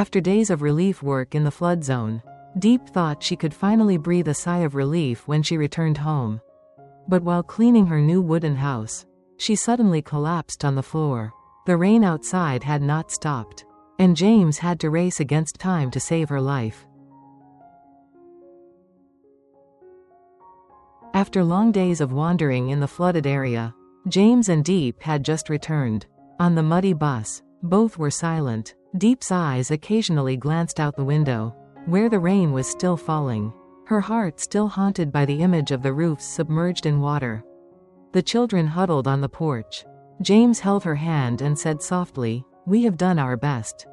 After days of relief work in the flood zone, Diep thought she could finally breathe a sigh of relief when she returned home. But while cleaning her new wooden house, she suddenly collapsed on the floor. The rain outside had not stopped, and James had to race against time to save her life. After long days of wandering in the flooded area, James and Diep had just returned. On the muddy bus, both were silent. Diep's eyes occasionally glanced out the window, where the rain was still falling, her heart still haunted by the image of the roofs submerged in water. The children huddled on the porch. James held her hand and said softly, "We have done our best.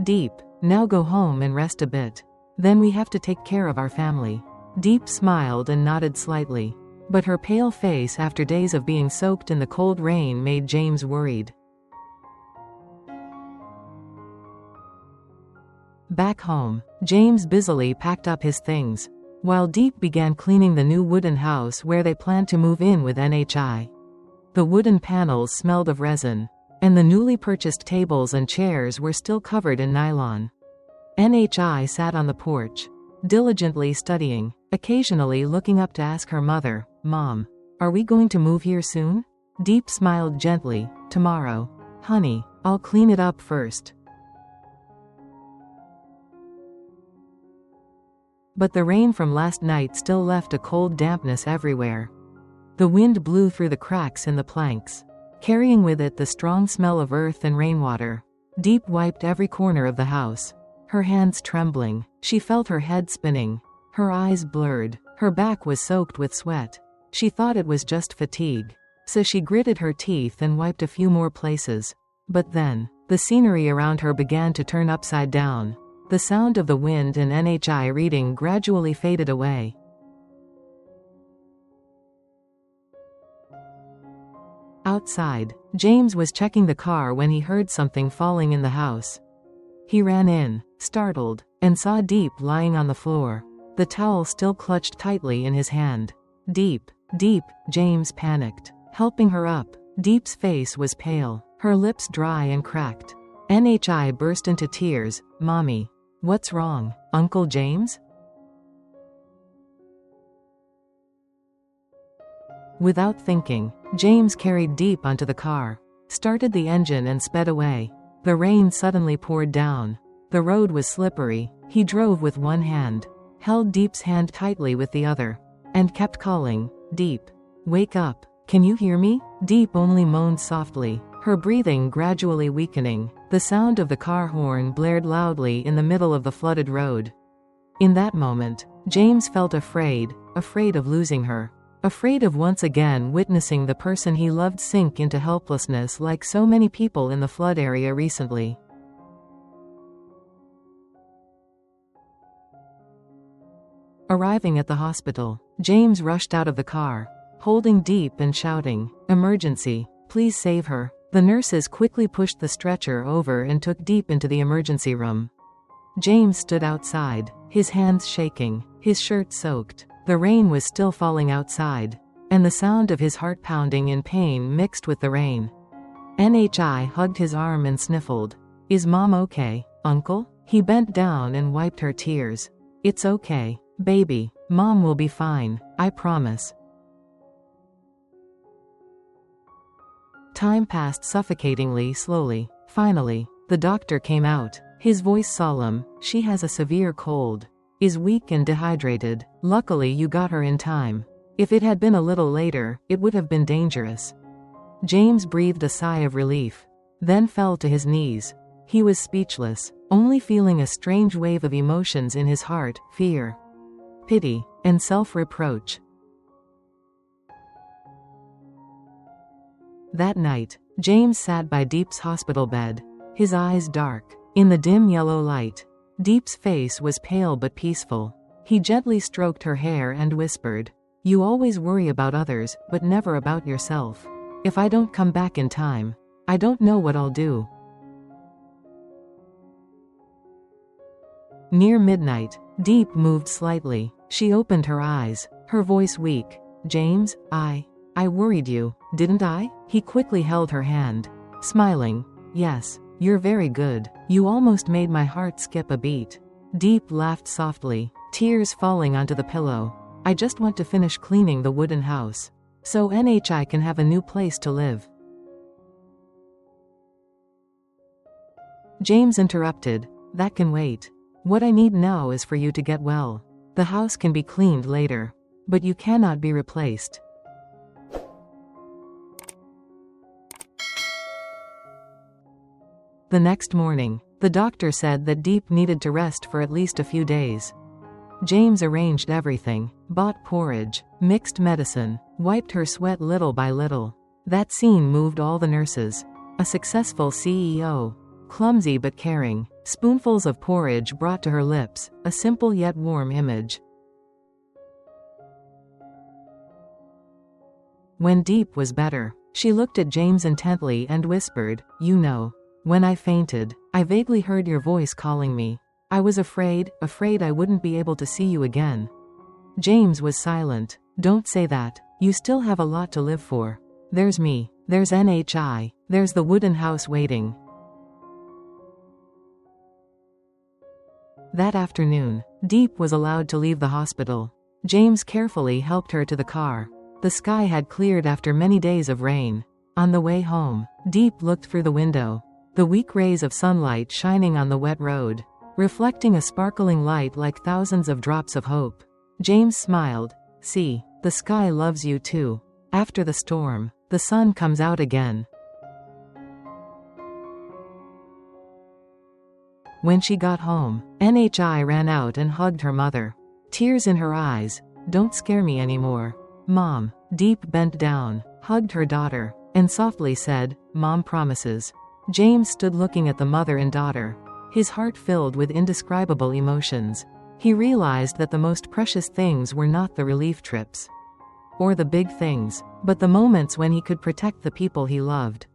Diep, now go home and rest a bit. Then we have to take care of our family." Diep smiled and nodded slightly, but her pale face after days of being soaked in the cold rain made James worried. Back home, James busily packed up his things, while Diep began cleaning the new wooden house where they planned to move in with NHI. The wooden panels smelled of resin, and the newly purchased tables and chairs were still covered in nylon. NHI sat on the porch, diligently studying, occasionally looking up to ask her mother, "Mom, are we going to move here soon?" Diep smiled gently, "Tomorrow. Honey, I'll clean it up first." But the rain from last night still left a cold dampness everywhere. The wind blew through the cracks in the planks, carrying with it the strong smell of earth and rainwater. Diep wiped every corner of the house, her hands trembling. She felt her head spinning, her eyes blurred, her back was soaked with sweat. She thought it was just fatigue, so she gritted her teeth and wiped a few more places. But then, the scenery around her began to turn upside down. The sound of the wind and NHI reading gradually faded away. Outside, James was checking the car when he heard something falling in the house. He ran in, startled, and saw Diep lying on the floor, the towel still clutched tightly in his hand. "Diep, Diep," James panicked, helping her up. Diep's face was pale, her lips dry and cracked. NHI burst into tears. "Mommy, what's wrong, Uncle James?" Without thinking, James carried Diep onto the car, started the engine and sped away. The rain suddenly poured down. The road was slippery. He drove with one hand, held Diep's hand tightly with the other, and kept calling, "Diep, wake up, can you hear me?" Diep only moaned softly, her breathing gradually weakening. The sound of the car horn blared loudly in the middle of the flooded road. In that moment, James felt afraid of losing her. Afraid of once again witnessing the person he loved sink into helplessness like so many people in the flood area recently. Arriving at the hospital, James rushed out of the car, holding Diep and shouting, "Emergency, please save her." The nurses quickly pushed the stretcher over and took Diep into the emergency room. James stood outside, his hands shaking, his shirt soaked. The rain was still falling outside, and the sound of his heart pounding in pain mixed with the rain. NHI hugged his arm and sniffled. "Is Mom okay, Uncle?" He bent down and wiped her tears. "It's okay, baby. Mom will be fine, I promise." Time passed suffocatingly slowly. Finally, the doctor came out, his voice solemn. "She has a severe cold. Is weak and dehydrated. Luckily you got her in time. If it had been a little later, it would have been dangerous." James breathed a sigh of relief, then fell to his knees. He was speechless, only feeling a strange wave of emotions in his heart, fear, pity, and self-reproach. That night, James sat by Diep's hospital bed, his eyes dark. In the dim yellow light, Diep's face was pale but peaceful. He gently stroked her hair and whispered, "You always worry about others, but never about yourself. If I don't come back in time, I don't know what I'll do." Near midnight, Diep moved slightly. She opened her eyes, her voice weak. "James, I worried you, didn't I?" He quickly held her hand, smiling. "Yes, You're very good. You almost made my heart skip a beat. Diep laughed softly, tears falling onto the pillow. I just want to finish cleaning the wooden house, so NHI can have a new place to live. James interrupted. That can wait. What I need now is for you to get well. The house can be cleaned later, but you cannot be replaced. The next morning, the doctor said that Diep needed to rest for at least a few days. James arranged everything, bought porridge, mixed medicine, wiped her sweat little by little. That scene moved all the nurses. A successful CEO, clumsy but caring, spoonfuls of porridge brought to her lips, a simple yet warm image. When Diep was better, she looked at James intently and whispered, "You know, when I fainted, I vaguely heard your voice calling me. I was afraid I wouldn't be able to see you again." James was silent. "Don't say that. You still have a lot to live for. There's me, there's NHI, there's the wooden house waiting." That afternoon, Diep was allowed to leave the hospital. James carefully helped her to the car. The sky had cleared after many days of rain. On the way home, Diep looked through the window. The weak rays of sunlight shining on the wet road, reflecting a sparkling light like thousands of drops of hope. James smiled. "See, the sky loves you too. After the storm, the sun comes out again." When she got home, NHI ran out and hugged her mother, tears in her eyes. "Don't scare me anymore, Mom." Diep bent down, hugged her daughter, and softly said, "Mom promises." James stood looking at the mother and daughter, his heart filled with indescribable emotions. He realized that the most precious things were not the relief trips or the big things, but the moments when he could protect the people he loved.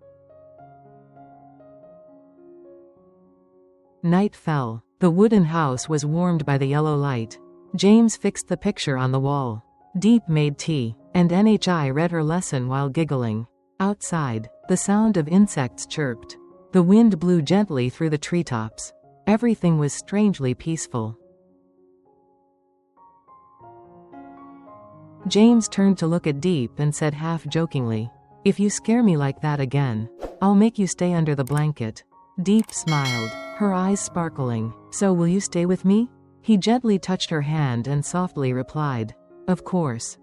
Night fell. The wooden house was warmed by the yellow light. James fixed the picture on the wall. Diep made tea, and NHI read her lesson while giggling. Outside, the sound of insects chirped. The wind blew gently through the treetops. Everything was strangely peaceful. James turned to look at Diep and said half-jokingly, "If you scare me like that again, I'll make you stay under the blanket." Diep smiled, her eyes sparkling. "So will you stay with me?" He gently touched her hand and softly replied, "Of course."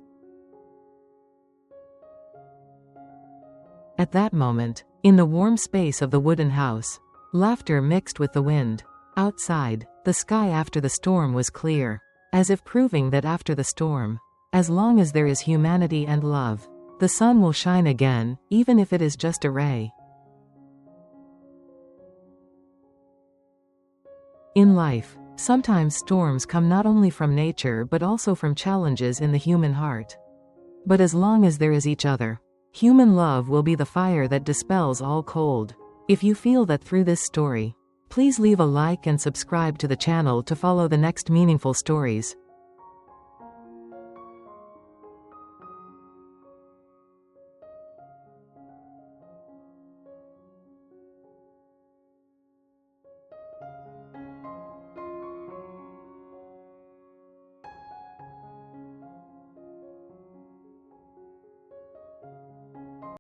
At that moment, in the warm space of the wooden house, laughter mixed with the wind. Outside, the sky after the storm was clear, as if proving that after the storm, as long as there is humanity and love, the sun will shine again, even if it is just a ray. In life, sometimes storms come not only from nature but also from challenges in the human heart. But as long as there is each other, human love will be the fire that dispels all cold. If you feel that through this story, please leave a like and subscribe to the channel to follow the next meaningful stories.